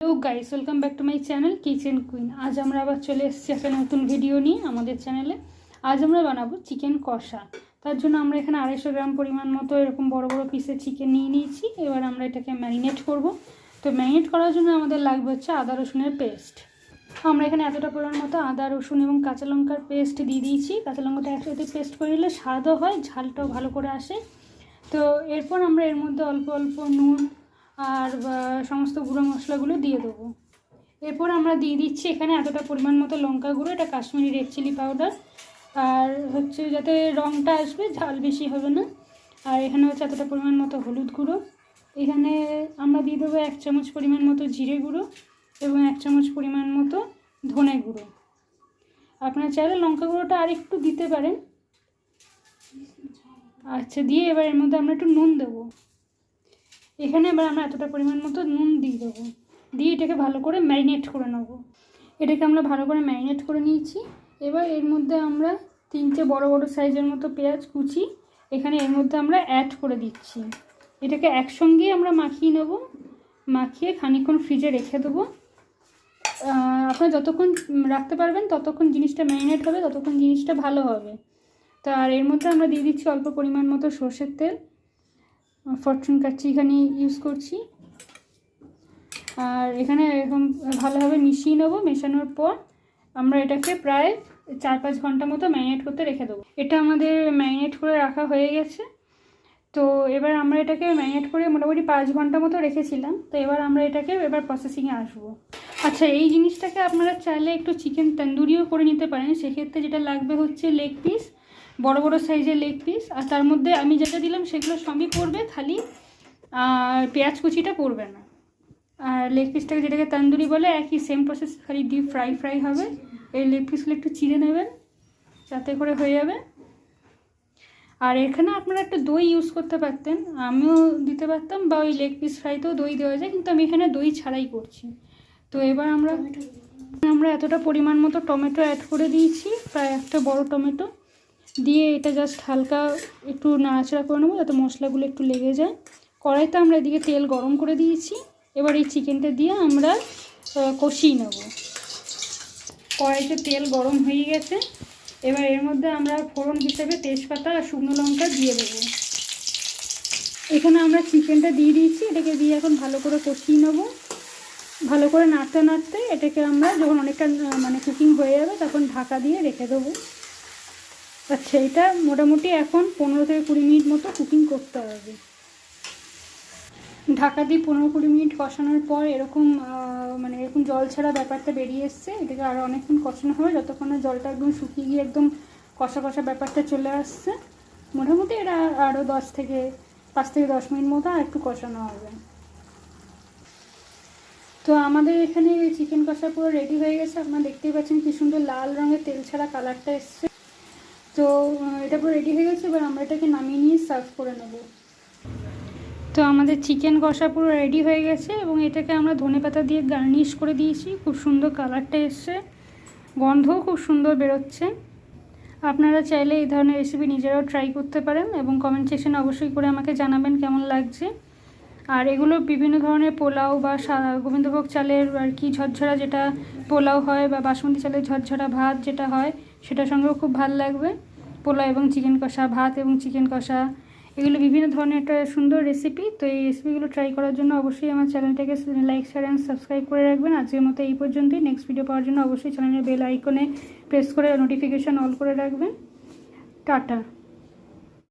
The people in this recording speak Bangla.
Hello guys, welcome back to my channel kitchen queen. আজ আমরা আবার চলে এসেছি একটা নতুন ভিডিও নিয়ে আমাদের চ্যানেলে। আজ আমরা বানাবো চিকেন কষা। তার জন্য আমরা এখানে 250 গ্রাম পরিমাণ মতো এরকম বড় বড় পিসের চিকেন নিয়ে নিয়েছি। এবার আমরা এটাকে ম্যারিনেট করব। তো ম্যারিনেট করার জন্য আমাদের লাগবে হচ্ছে আদা রসুনের পেস্ট। আমরা এখানে এতটা পরিমাণ মতো আদা রসুন এবং কাঁচা লঙ্কার পেস্ট দিয়ে দিয়েছি। কাঁচা লঙ্কাটা একসাথে পেস্ট করে নিলে স্বাদও হয়, ঝালটাও ভালো করে আসে। তো এরপর আমরা এর মধ্যে অল্প অল্প নুন আর সমস্ত গুঁড়ো মশলাগুলো দিয়ে দেবো। এরপর আমরা দিয়ে দিচ্ছি এখানে এতটা পরিমাণ মতো লঙ্কা গুঁড়ো, এটা কাশ্মীরি রেড চিলি পাউডার। আর হচ্ছে যাতে রঙটা আসবে, ঝাল বেশি হবে না। আর এখানে হচ্ছে এতটা পরিমাণ মতো হলুদ গুঁড়ো। এখানে আমরা দিয়ে দেবো 1 চামচ পরিমাণ মতো জিরে গুঁড়ো এবং 1 চামচ পরিমাণ মতো ধনে গুঁড়ো। আপনারা চাইলে লঙ্কা গুঁড়োটা আর একটু দিতে পারেন। আচ্ছা, দিয়ে এবার এর মধ্যে আমরা একটু নুন দেবো। এখানে এবার আমরা এতটা পরিমাণ মতো নুন দিয়ে দেবো, দিয়ে এটাকে ভালো করে ম্যারিনেট করে নেব। এটাকে আমরা ভালো করে ম্যারিনেট করে নিয়েছি। এবার এর মধ্যে আমরা 3টে বড় বড় সাইজের মতো পেঁয়াজ কুচি এখানে এর মধ্যে আমরা অ্যাড করে দিচ্ছি। এটাকে একসঙ্গেই আমরা মাখিয়ে নেব, মাখিয়ে খানিকক্ষণ ফ্রিজে রেখে দেবো। আপনারা যতক্ষণ রাখতে পারবেন ততক্ষণ জিনিসটা ম্যারিনেট হবে, ততক্ষণ জিনিসটা ভালো হবে। তো আর এর মধ্যে আমরা দিয়ে দিচ্ছি অল্প পরিমাণ মতো সর্ষের তেল। ফরচুন কাচ্চি এখানে ইউজ করছি। আর এখানে এরকম ভালোভাবে মিশিয়ে নেবো। মেশানোর পর আমরা এটাকে প্রায় 4-5 ঘন্টা মতো ম্যারিনেট করতে রেখে দেবো। এটা আমাদের ম্যারিনেট করে রাখা হয়ে গেছে। তো এবার আমরা এটাকে ম্যারিনেট করে মোটামুটি 5 ঘন্টা মতো রেখেছিলাম। তো এবার আমরা এটাকে এবার প্রসেসিংয়ে আসবো। আচ্ছা, এই জিনিসটাকে আপনারা চাইলে একটু চিকেন তন্দুরিও করে নিতে পারেন। সেক্ষেত্রে যেটা লাগবে হচ্ছে লেগ পিস, বড় বড় সাইজের লেগ পিস। আর তার মধ্যে আমি যেটা দিলাম সেগুলো সবই পড়বে, খালি আর পেঁয়াজ কুচিটা পড়বে না। আর লেগ পিসটাকে যেটাকে তন্দুরি বলে, একই সেম প্রসেস, খালি ডিপ ফ্রাই হবে। এই লেগ পিসগুলো একটু চিড়ে নেবেন, যাতে করে হয়ে যাবে। আর এখানে আপনারা একটা দই ইউজ করতে পারতেন, আমিও দিতে পারতাম, বা ওই লেগ পিস ফ্রাইতেও দই দেওয়া যায়, কিন্তু আমি এখানে দই ছাড়াই করছি। তো এবার আমরা এতটা পরিমাণ মতো টমেটো অ্যাড করে দিয়েছি, প্রায় একটা বড় টমেটো দিয়ে এটা জাস্ট হালকা একটু নাড়াচাড়া করে নেবো যাতে মশলাগুলো একটু লেগে যায়। কড়াইতে আমরা এদিকে তেল গরম করে দিয়েছি। এবার এই চিকেনটা দিয়ে আমরা কষিয়ে নেব। কড়াইতে তেল গরম হয়ে গেছে। এবার এর মধ্যে আমরা ফোড়ন হিসেবে তেজপাতা আর শুকনো লঙ্কা দিয়ে দেবো। এখানে আমরা চিকেনটা দিয়ে দিয়েছি, এটাকে দিয়ে এখন ভালো করে কষিয়ে নেব। ভালো করে নাড়তে নাড়তে এটাকে আমরা যখন অনেকটা কুকিং হয়ে যাবে তখন ঢাকা দিয়ে রেখে দেবো। আচ্ছা, এটা মোটামুটি এখন 15 থেকে 20 মিনিট মতো কুকিং করতে হবে। ঢাকা দিয়ে 15-20 মিনিট কষানোর পর এরকম এরকম জল ছাড়া ব্যাপারটা বেরিয়ে এসছে। এটাকে আরও অনেকক্ষণ কষানো হবে, যতক্ষণ না জলটা একদম শুকিয়ে গিয়ে একদম কষা কষা ব্যাপারটা চলে আসছে। মোটামুটি এটা আরও 5 থেকে 10 মিনিট মতো আর একটু কষানো হবে। তো আমাদের এখানে চিকেন কষা পুরো রেডি হয়ে গেছে। আপনারা দেখতেই পাচ্ছেন কি সুন্দর লাল রঙের তেল ছাড়া কালারটা এসছে। তো এটা পুরো রেডি হয়ে গেছে। এবার আমরা এটাকে নামিয়ে নিয়ে সার্ভ করে নেব। তো আমাদের চিকেন কষা পুরো রেডি হয়ে গেছে এবং এটাকে আমরা ধনেপাতা দিয়ে গার্নিশ করে দিয়েছি। খুব সুন্দর কালারটা এসছে, গন্ধও খুব সুন্দর বেরোচ্ছে। আপনারা চাইলে এই ধরনের রেসিপি নিজেরাও ট্রাই করতে পারেন এবং কমেন্ট সেকশনে অবশ্যই করে আমাকে জানাবেন কেমন লাগছে। আর এগুলো বিভিন্ন ধরনের পোলাও বা গোবিন্দভোগ চালের আর কি ঝরঝরা যেটা পোলাও হয়, বা বাসমতি চালের ঝরঝরা ভাত যেটা হয়, সেটার সঙ্গেও খুব ভালো লাগবে। পোলাও এবং চিকেন কষা, ভাত এবং চিকেন কষা, এগুলো বিভিন্ন ধরনের একটা সুন্দর রেসিপি। তো এই রেসিপিগুলো ট্রাই করার জন্য অবশ্যই আমার চ্যানেলটাকে লাইক, শেয়ার অ্যান্ড সাবস্ক্রাইব করে রাখবেন। আজকের মতো এই পর্যন্তই। নেক্সট ভিডিও পাওয়ার জন্য অবশ্যই চ্যানেলের বেল আইকনে প্রেস করে নোটিফিকেশান অল করে রাখবেন। টাটা।